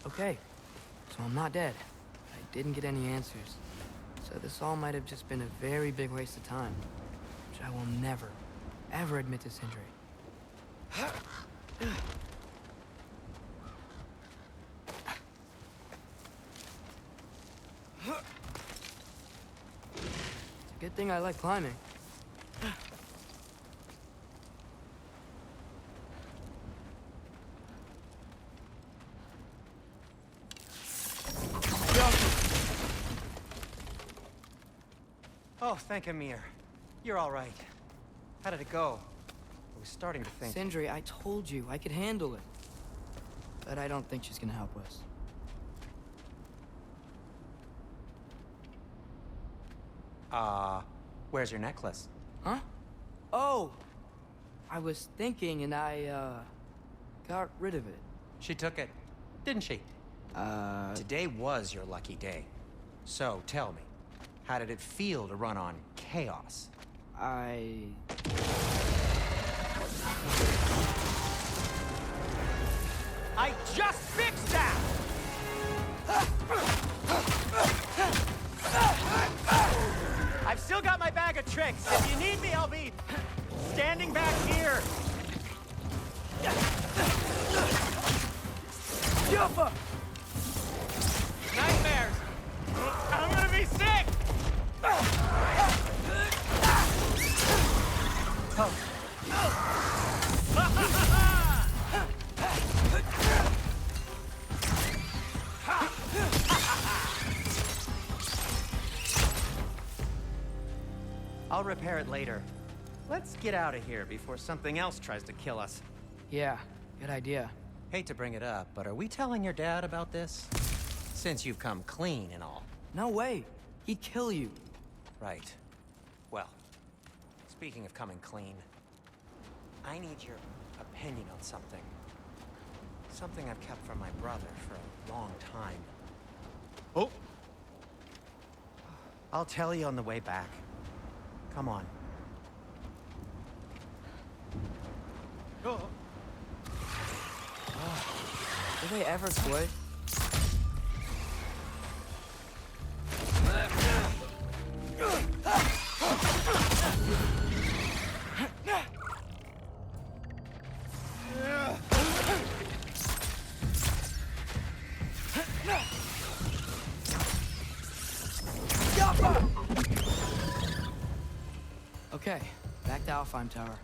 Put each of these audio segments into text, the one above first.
Okay, so I'm not dead. I didn't get any answers. So this all might have just been a very big waste of time, which I will never, ever admit to Sindri. It's a good thing I like climbing. Oh, thank Amir. You're all right. How did it go? I was starting to think... Sindri, I told you I could handle it. But I don't think she's gonna help us. Where's your necklace? Huh? Oh! I was thinking and I, got rid of it. She took it, didn't she? Today was your lucky day. So, tell me, how did it feel to run on chaos? I just fixed that! I've still got my bag of tricks. If you need me, I'll be standing back here. Jumper! Nightmares! I'm gonna be sick! I'll repair it later. Let's get out of here before something else tries to kill us. Yeah, good idea. Hate to bring it up, but are we telling your dad about this? Since you've come clean and all. No way! He'd kill you. Right. Well, speaking of coming clean, I need your opinion on something. Something I've kept from my brother for a long time. Oh! I'll tell you on the way back. Come on. Oh. Do they ever quit? Okay, back to Alfheim Tower.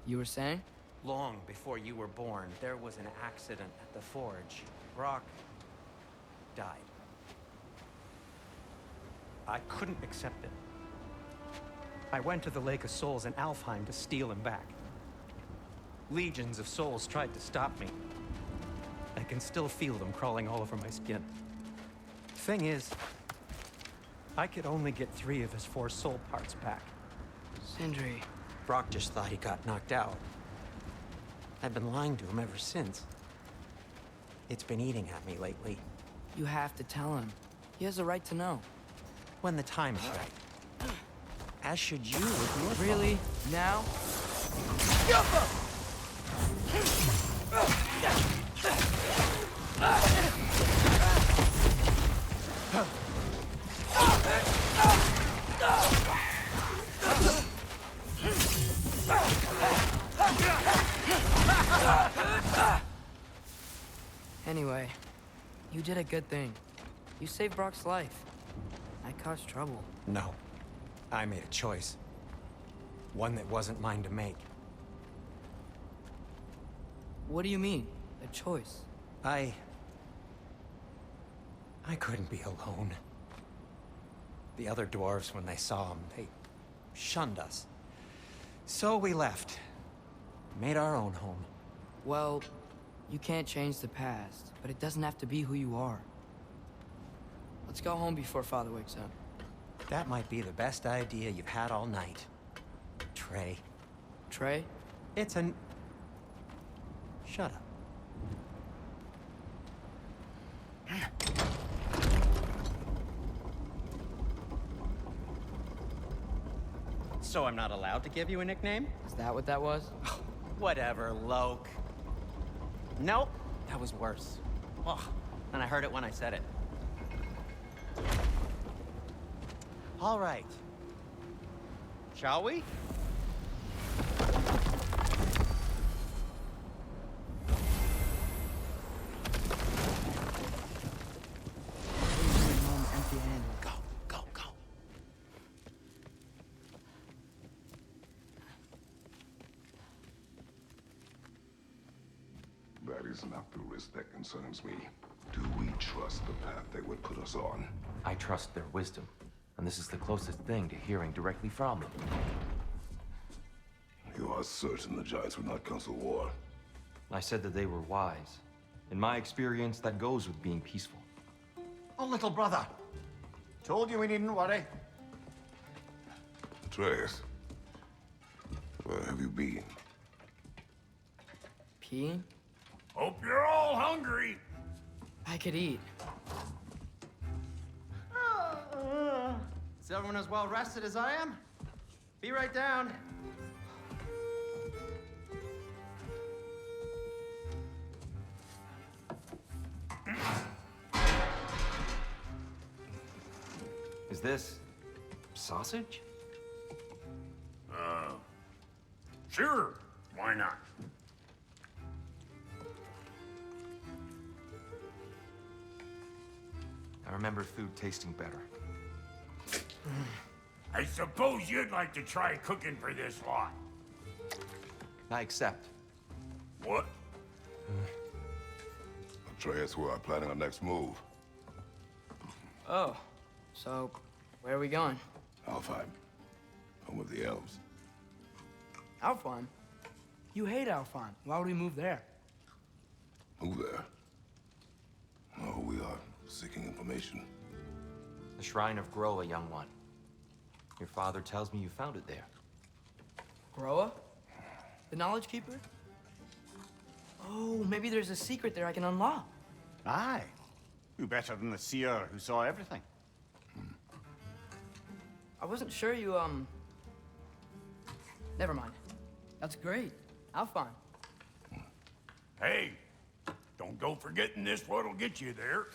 You were saying? Long before you were born, there was an accident at the forge. Brock died. I couldn't accept it. I went to the Lake of Souls in Alfheim to steal him back. Legions of souls tried to stop me. I can still feel them crawling all over my skin. Thing is, I could only get 3 of his 4 soul parts back. Sindri. Brock just thought he got knocked out. I've been lying to him ever since. It's been eating at me lately. You have to tell him. He has a right to know. When the time is right. As should you with your Really? Now? Anyway, you did a good thing. You saved Brock's life. I caused trouble. No. I made a choice. One that wasn't mine to make. What do you mean? A choice? I couldn't be alone. The other dwarves, when they saw him, they shunned us. So we left. Made our own home. Well, you can't change the past, but it doesn't have to be who you are. Let's go home before Father wakes up. That might be the best idea you've had all night. Trey. Trey? It's an... Shut up. So I'm not allowed to give you a nickname? Is that what that was? Whatever, Loke. Nope, that was worse. Ugh, and I heard it when I said it. All right. Shall we? Go, go, go. That is not the risk that concerns me. Do we trust the path they would put us on? I trust their wisdom, and this is the closest thing to hearing directly from them. You are certain the Giants would not counsel war? I said that they were wise. In my experience, that goes with being peaceful. Oh, little brother. Told you we needn't worry. Atreus, where have you been? Peeing? Hope you're all hungry. I could eat. Is everyone as well rested as I am? Be right down. Is this sausage? Sure, why not? I remember food tasting better. I suppose you'd like to try cooking for this lot. I accept. What? Atreus, we are planning our next move. Oh, so where are we going? Alfheim, home of the elves. Alfheim? You hate Alfheim. Why would we move there? Move there? No, we are seeking information. The Shrine of Gróa, young one. Your father tells me you found it there. Gróa? The Knowledge Keeper? Oh, maybe there's a secret there I can unlock. Aye. Who better than the seer who saw everything? I wasn't sure you, Never mind. That's great. Alfheim. Hey, don't go forgetting this what'll get you there.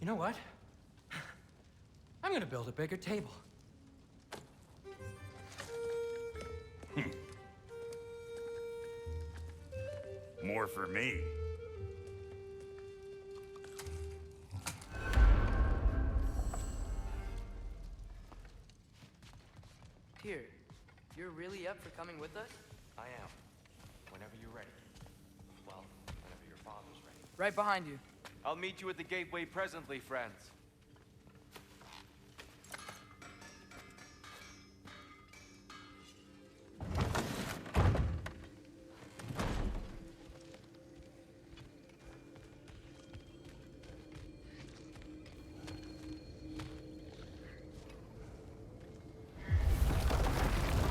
You know what? I'm gonna build a bigger table. More for me. Here, you're really up for coming with us? I am. Whenever you're ready. Well, whenever your father's ready. Right behind you. I'll meet you at the gateway presently, friends.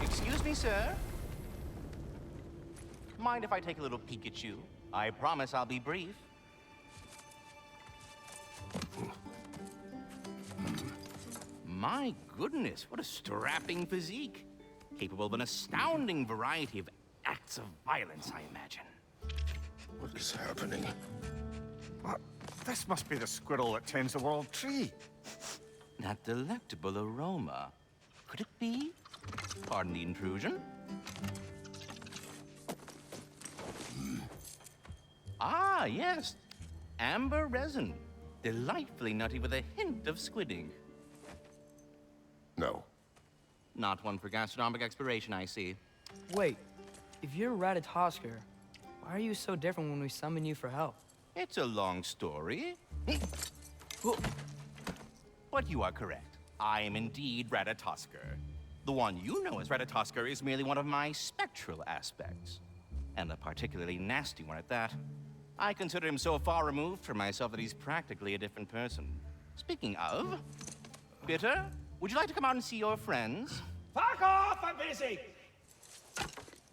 Excuse me, sir. Mind if I take a little peek at you? I promise I'll be brief. My goodness, what a strapping physique. Capable of an astounding variety of acts of violence, I imagine. What is happening? This must be the squirrel that tends the world tree. That delectable aroma. Could it be? Pardon the intrusion. Ah, yes. Amber resin. Delightfully nutty with a hint of squidding. No. Not one for gastronomic exploration, I see. Wait, if you're Ratatosker, why are you so different when we summon you for help? It's a long story. But you are correct. I am indeed Ratatosker. The one you know as Ratatosker is merely one of my spectral aspects. And a particularly nasty one at that. I consider him so far removed from myself that he's practically a different person. Speaking of, Bitter, would you like to come out and see your friends? Fuck off! I'm busy!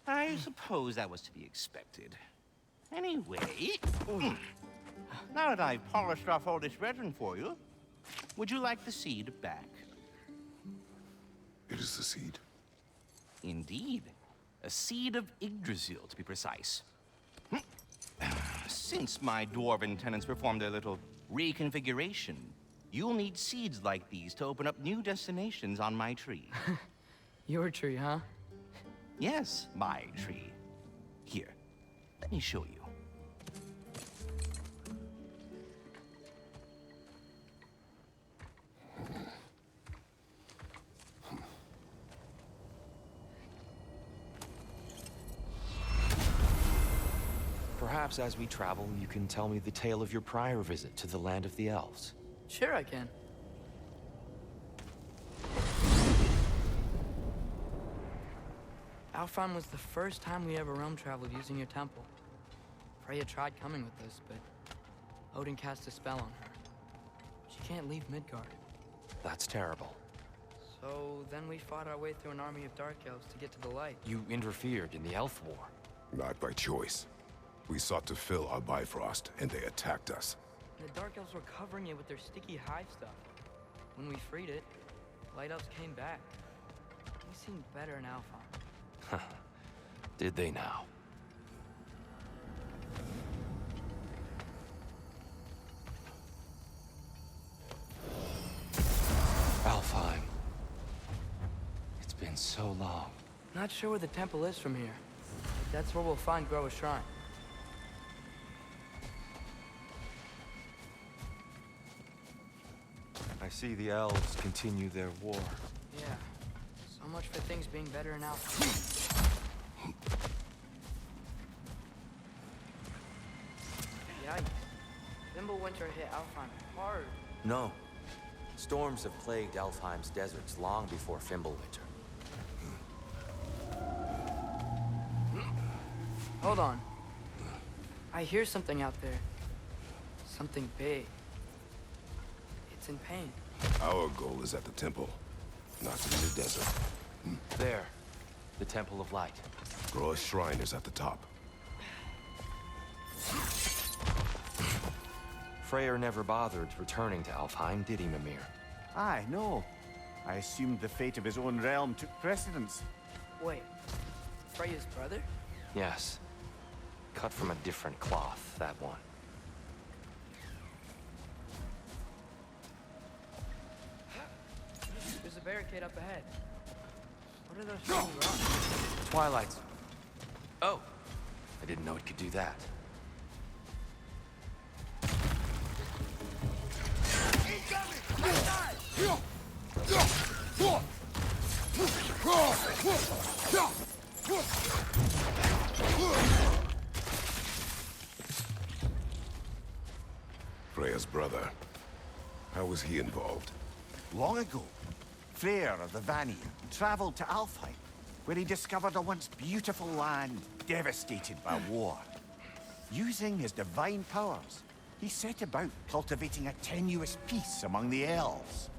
I suppose that was to be expected. Anyway, now that I've polished off all this resin for you, Would you like the seed back? It is the seed. Indeed. A seed of Yggdrasil, to be precise. Since my dwarven tenants performed a little reconfiguration, you'll need seeds like these to open up new destinations on my tree. Your tree, huh? Yes, my tree. Here, let me show you. Perhaps as we travel, you can tell me the tale of your prior visit to the land of the elves. Sure I can. Alfheim was the first time we ever realm traveled using your temple. Freya tried coming with us, but Odin cast a spell on her. She can't leave Midgard. That's terrible. So then we fought our way through an army of dark elves to get to the light. You interfered in the Elf War. Not by choice. We sought to fill our Bifrost, and they attacked us. And the dark elves were covering it with their sticky hive stuff. When we freed it, light elves came back. They seemed better in Alfheim. Did they now? Alfheim. It's been so long. Not sure where the temple is from here. That's where we'll find Gróa's shrine. I see the elves continue their war. Yeah. So much for things being better in Alfheim. Yikes. Fimbulwinter hit Alfheim hard. No. Storms have plagued Alfheim's deserts long before Fimbulwinter. Hold on. I hear something out there. Something big. It's in pain. Our goal is at the temple, not in the desert. There. The Temple of Light. Gróa's shrine is at the top. Freyr never bothered returning to Alfheim, did he, Mimir? Aye, no. I assumed the fate of his own realm took precedence. Wait. Freya's brother? Yes. Cut from a different cloth, that one. There's a barricade up ahead. What are those things on? Twilights. Oh! I didn't know it could do that. Freya's brother. How was he involved? Long ago, Freyr of the Vanir traveled to Alfheim, where he discovered a once beautiful land devastated by war. Using his divine powers, he set about cultivating a tenuous peace among the elves.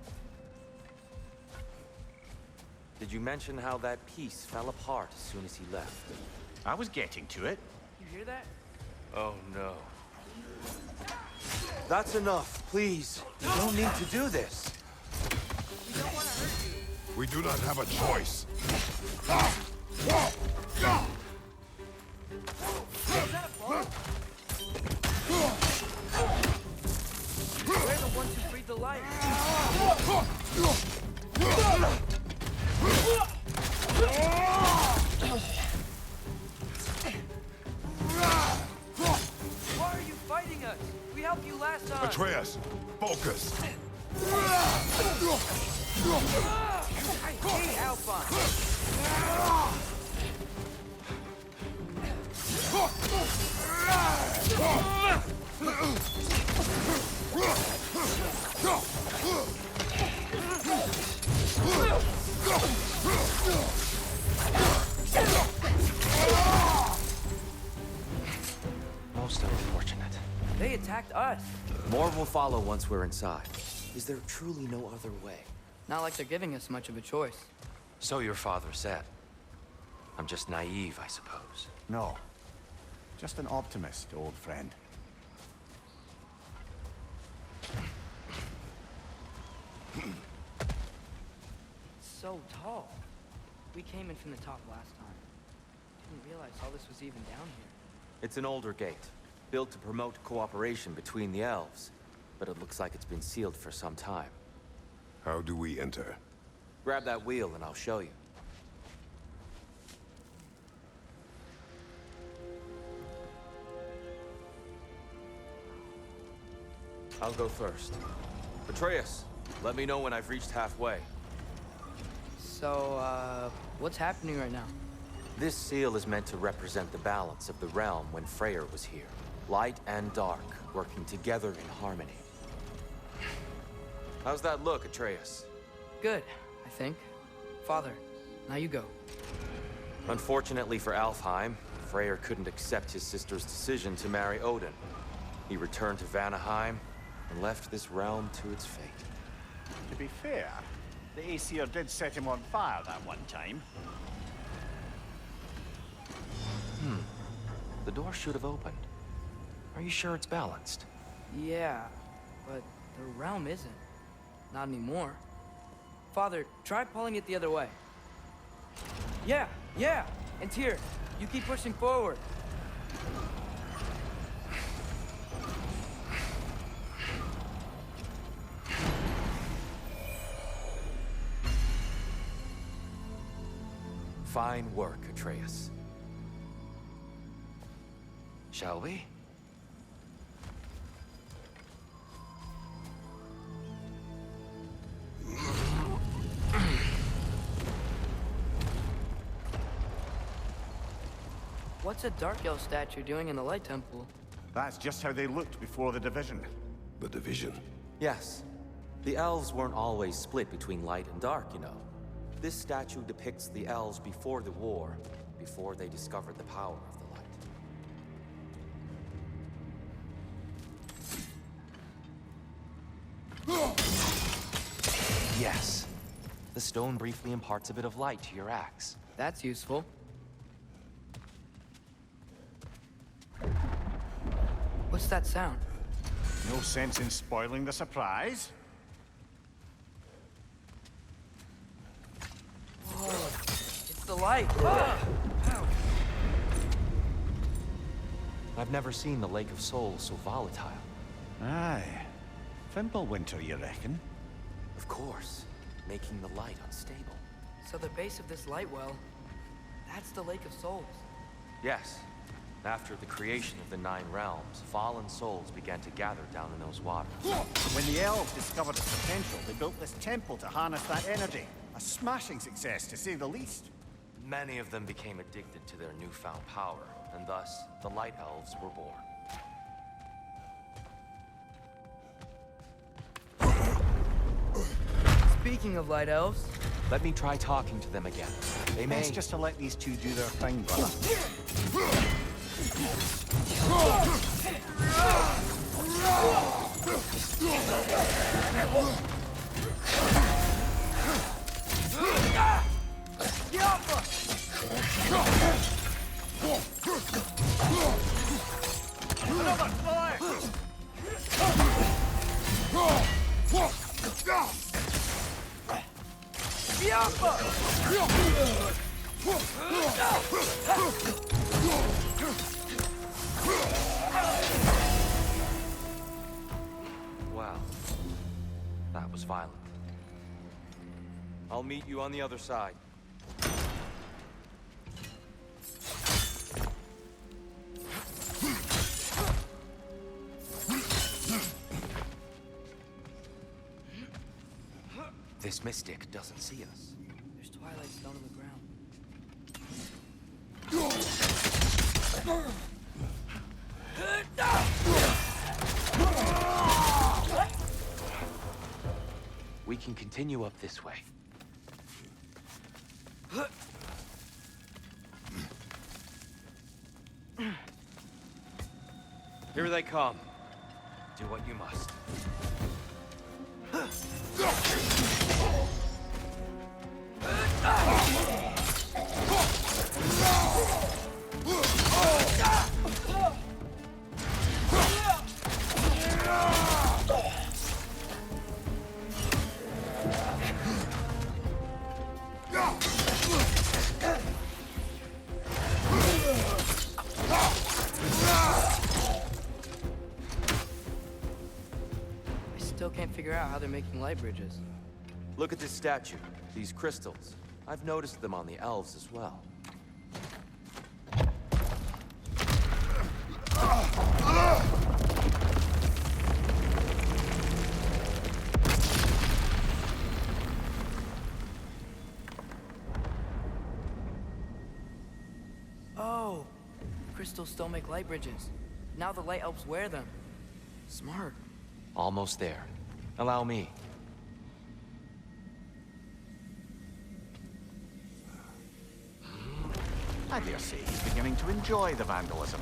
Did you mention how that piece fell apart as soon as he left? I was getting to it. You hear that? Oh no. That's enough, please. You don't need to do this. We don't want to hurt you. We do not have a choice. Is that a ball? We're the ones who breathe the light. Why are you fighting us? We helped you last time. Atreus, focus. I hate Alpha. Most unfortunate. They attacked us. More will follow once we're inside. Is there truly no other way? Not like they're giving us much of a choice. So your father said. I'm just naive, I suppose. No. Just an optimist, old friend. so tall. We came in from the top last time. Didn't realize all this was even down here. It's an older gate, built to promote cooperation between the elves. But it looks like it's been sealed for some time. How do we enter? Grab that wheel and I'll show you. I'll go first. Atreus, let me know when I've reached halfway. So, what's happening right now? This seal is meant to represent the balance of the realm when Freyr was here. Light and dark, working together in harmony. How's that look, Atreus? Good, I think. Father, now you go. Unfortunately for Alfheim, Freyr couldn't accept his sister's decision to marry Odin. He returned to Vanaheim and left this realm to its fate. To be fair, the Aesir did set him on fire that one time. The door should have opened. Are you sure it's balanced? Yeah, but the realm isn't. Not anymore. Father, try pulling it the other way. Yeah! And Týr, you keep pushing forward. Fine work, Atreus. Shall we? What's a Dark Elf statue doing in the Light Temple? That's just how they looked before the division. The division. Yes. The elves weren't always split between light and dark, you know. This statue depicts the elves before the war, before they discovered the power of the light. Yes. The stone briefly imparts a bit of light to your axe. That's useful. What's that sound? No sense in spoiling the surprise. Whoa, it's the light! Ah! Ow. I've never seen the Lake of Souls so volatile. Aye. Fimbulwinter, you reckon? Of course, making the light unstable. So the base of this light well, that's the Lake of Souls. Yes. After the creation of the Nine Realms, fallen souls began to gather down in those waters. When the elves discovered its potential, they built this temple to harness that energy. A smashing success, to say the least. Many of them became addicted to their newfound power, and thus, the Light Elves were born. Speaking of Light Elves... Let me try talking to them again. They may... Best just to let these two do their thing, brother. Another fire! Wow. That was violent. I'll meet you on the other side. This mystic doesn't see us. There's Twilight Stone on the ground. We can continue up this way. Here they come. Do what you must. Still can't figure out how they're making light bridges. Look at this statue, these crystals. I've noticed them on the elves as well. Oh, crystals still make light bridges. Now the light elves wear them. Smart. Almost there. Allow me. I dare say he's beginning to enjoy the vandalism.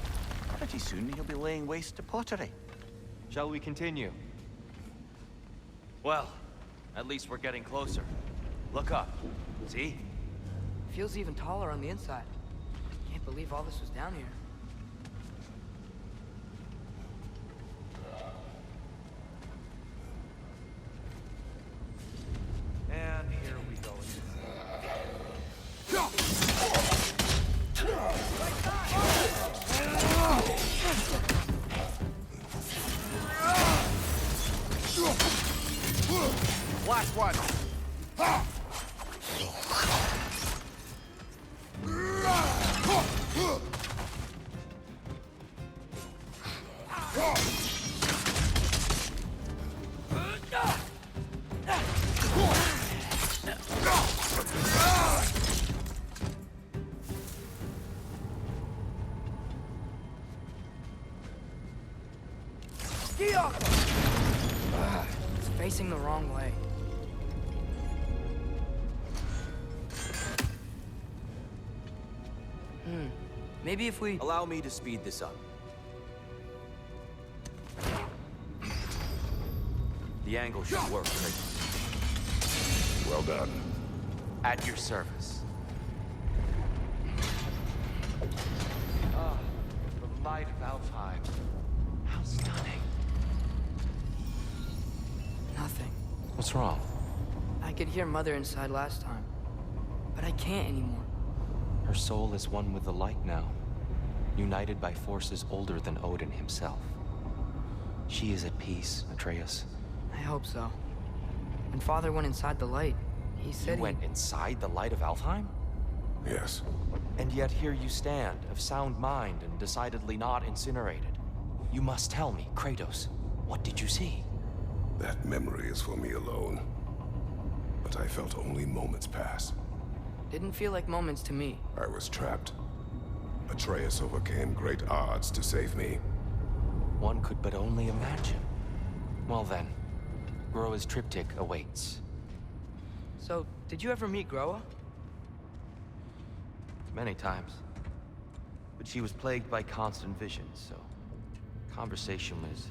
Pretty soon he'll be laying waste to pottery. Shall we continue? Well, at least we're getting closer. Look up. See? Feels even taller on the inside. Can't believe all this was down here. And here we go. Last one! It's facing the wrong way. Maybe if we... Allow me to speed this up. The angle should work, Kratos. Well done. At your service. The light of Alfheim. How stunning. Nothing. What's wrong? I could hear Mother inside last time, but I can't anymore. Her soul is one with the light now, united by forces older than Odin himself. She is at peace, Atreus. I hope so. When Father went inside the light, he said You went inside the light of Alfheim? Yes. And yet here you stand, of sound mind and decidedly not incinerated. You must tell me, Kratos, what did you see? That memory is for me alone. But I felt only moments pass. Didn't feel like moments to me. I was trapped. Atreus overcame great odds to save me. One could but only imagine. Well then, Gróa's triptych awaits. So, did you ever meet Gróa? Many times. But she was plagued by constant visions, so conversation was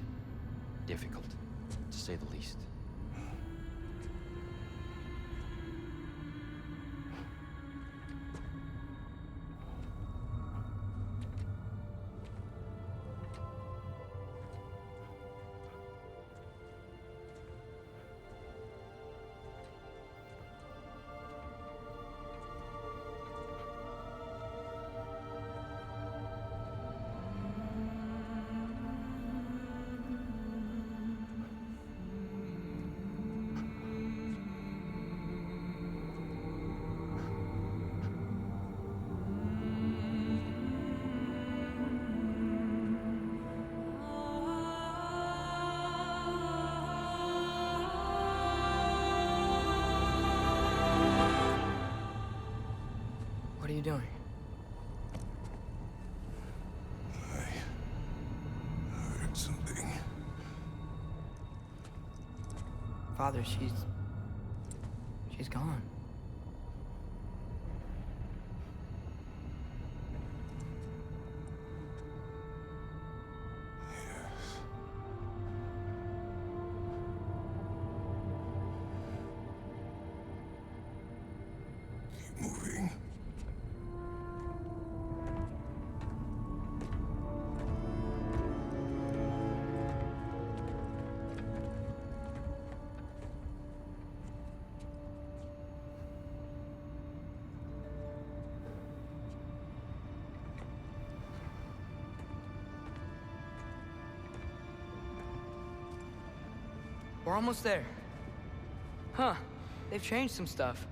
difficult, to say the least. What are you doing? I heard something. Father, she's gone. Keep moving. We're almost there. Huh. They've changed some stuff.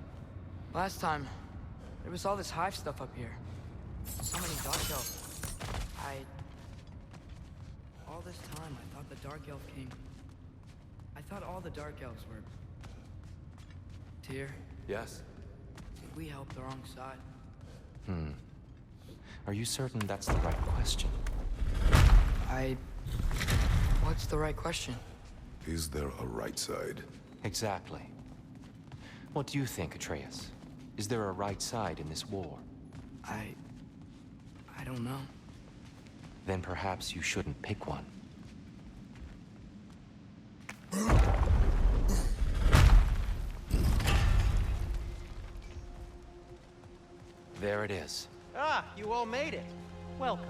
Last time, there was all this hive stuff up here. So many dark elves. All this time, I thought the dark elf king... I thought all the dark elves were... Tyr, Yes? did we help the wrong side? Are you certain that's the right question? What's the right question? Is there a right side? Exactly. What do you think, Atreus? Is there a right side in this war? I don't know. Then perhaps you shouldn't pick one. There it is. Ah, you all made it. Welcome.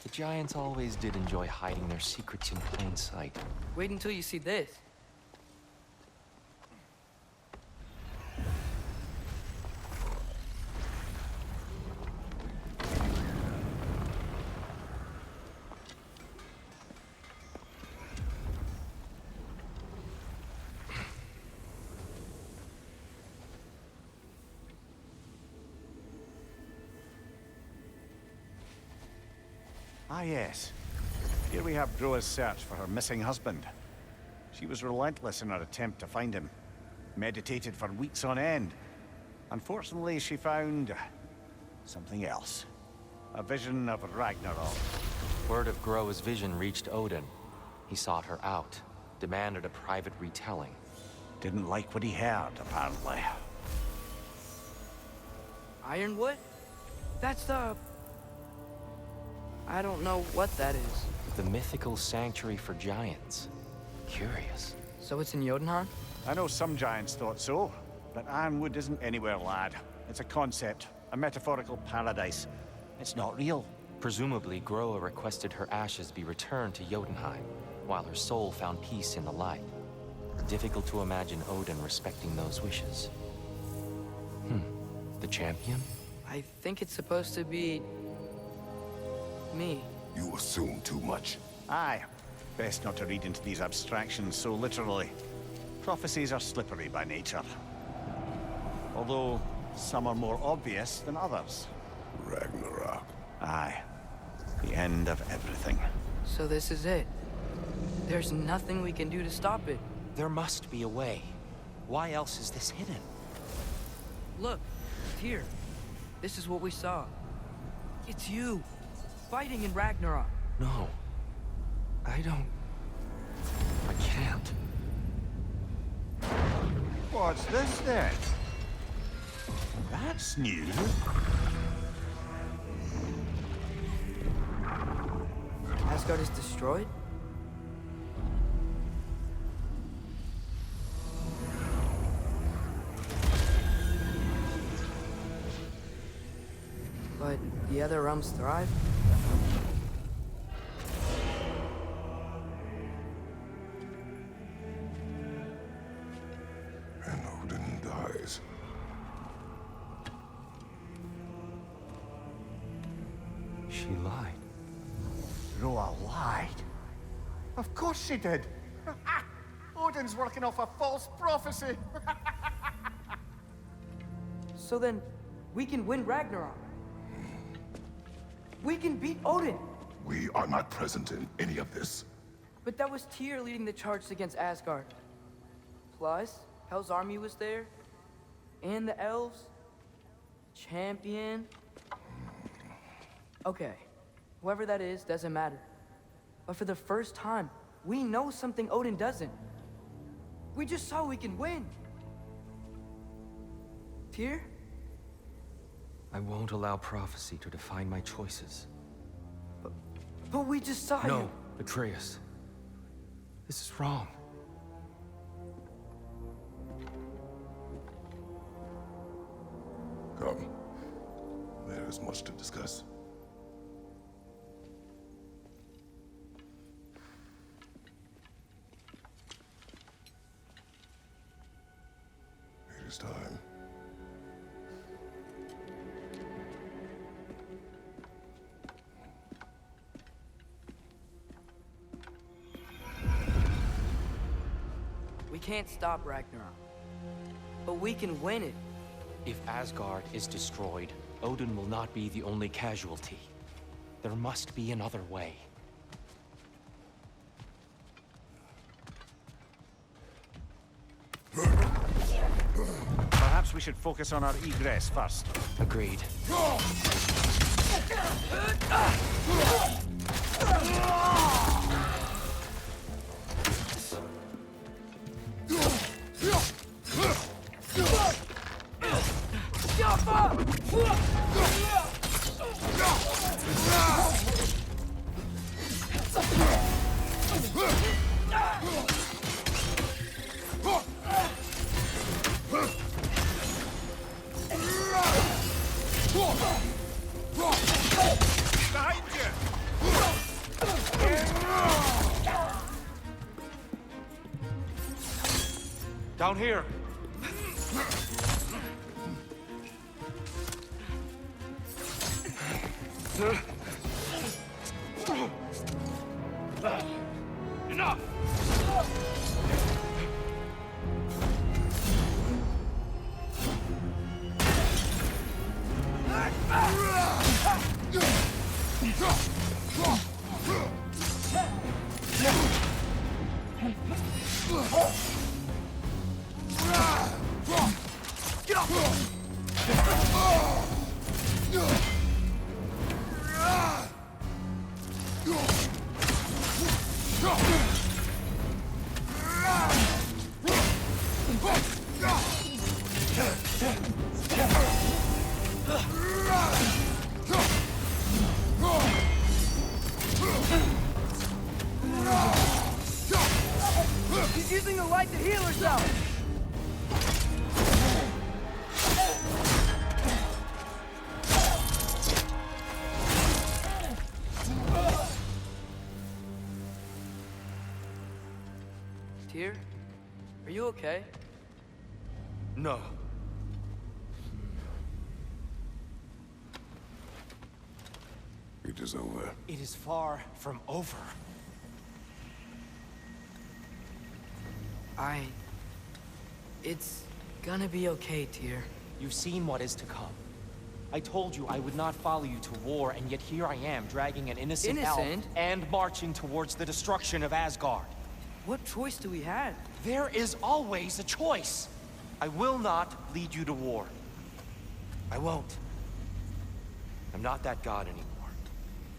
The giants always did enjoy hiding their secrets in plain sight. Wait until you see this. Ah, yes. Here we have Gróa's search for her missing husband. She was relentless in her attempt to find him. Meditated for weeks on end. Unfortunately, she found... something else. A vision of Ragnarok. Word of Gróa's vision reached Odin. He sought her out, demanded a private retelling. Didn't like what he heard, apparently. Ironwood? That's the... I don't know what that is. The mythical sanctuary for giants. Curious. So it's in Jotunheim? I know some giants thought so, but Ironwood isn't anywhere, lad. It's a concept, a metaphorical paradise. It's not real. Presumably, Gróa requested her ashes be returned to Jotunheim, while her soul found peace in the light. Difficult to imagine Odin respecting those wishes. The champion? I think it's supposed to be... me. You assume too much. Aye. Best not to read into these abstractions so literally. Prophecies are slippery by nature. Although, some are more obvious than others. Ragnarok. Aye. The end of everything. So this is it. There's nothing we can do to stop it. There must be a way. Why else is this hidden? Look, here. This is what we saw. It's you, fighting in Ragnarok. No. I can't. What's this then? That's new. Asgard is destroyed? But the other realms thrive? And Odin dies. She lied. Gróa lied. Of course she did. Odin's working off a false prophecy. So then, we can win Ragnarok. We can beat Odin. We are not present in any of this. But that was Tyr leading the charge against Asgard. Plus, Hel's army was there. And the elves. Champion. Okay. Whoever that is doesn't matter. But for the first time, we know something Odin doesn't. We just saw we can win. Tyr? I won't allow prophecy to define my choices. But we just saw you. No, Atreus. This is wrong. Come. There is much to discuss. It is time. can't stop Ragnarok. But we can win it. If Asgard is destroyed, Odin will not be the only casualty. There must be another way. Perhaps we should focus on our egress first. Agreed. Behind you! Down here! Enough! He's using the light to heal herself! Tyr? Are you okay? No. It is over. It is far from over. It's gonna be okay, Tyr. You've seen what is to come. I told you I would not follow you to war, and yet here I am, dragging an innocent elf Innocent? and marching towards the destruction of Asgard. What choice do we have? There is always a choice. I will not lead you to war. I won't. I'm not that god anymore.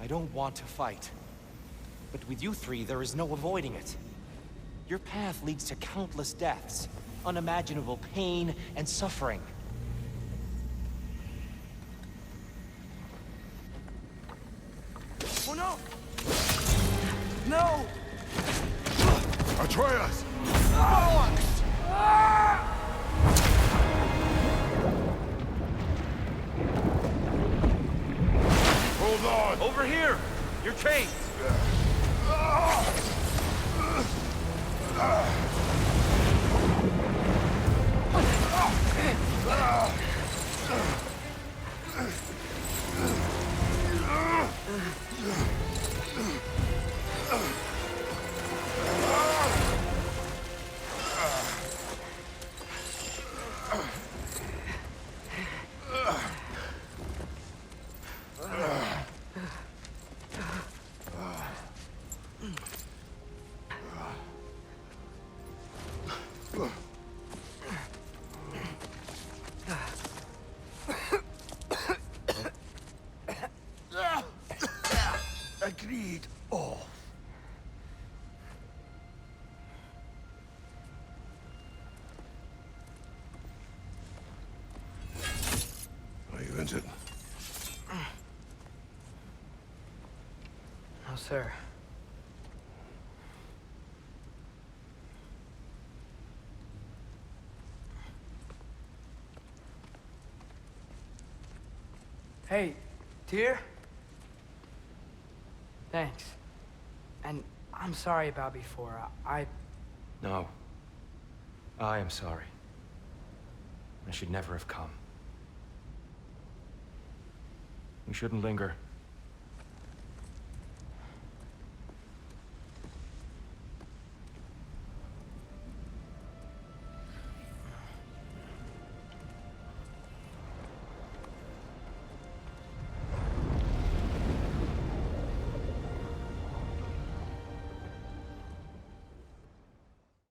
I don't want to fight. But with you three, there is no avoiding it. Your path leads to countless deaths, unimaginable pain and suffering. Oh no! No! Atreus! Hold on! Over here! Your chains! Agreed. Oh. Are you injured? No, sir. Hey, Tyr? Thanks. And I'm sorry about before. No. I am sorry. I should never have come. We shouldn't linger.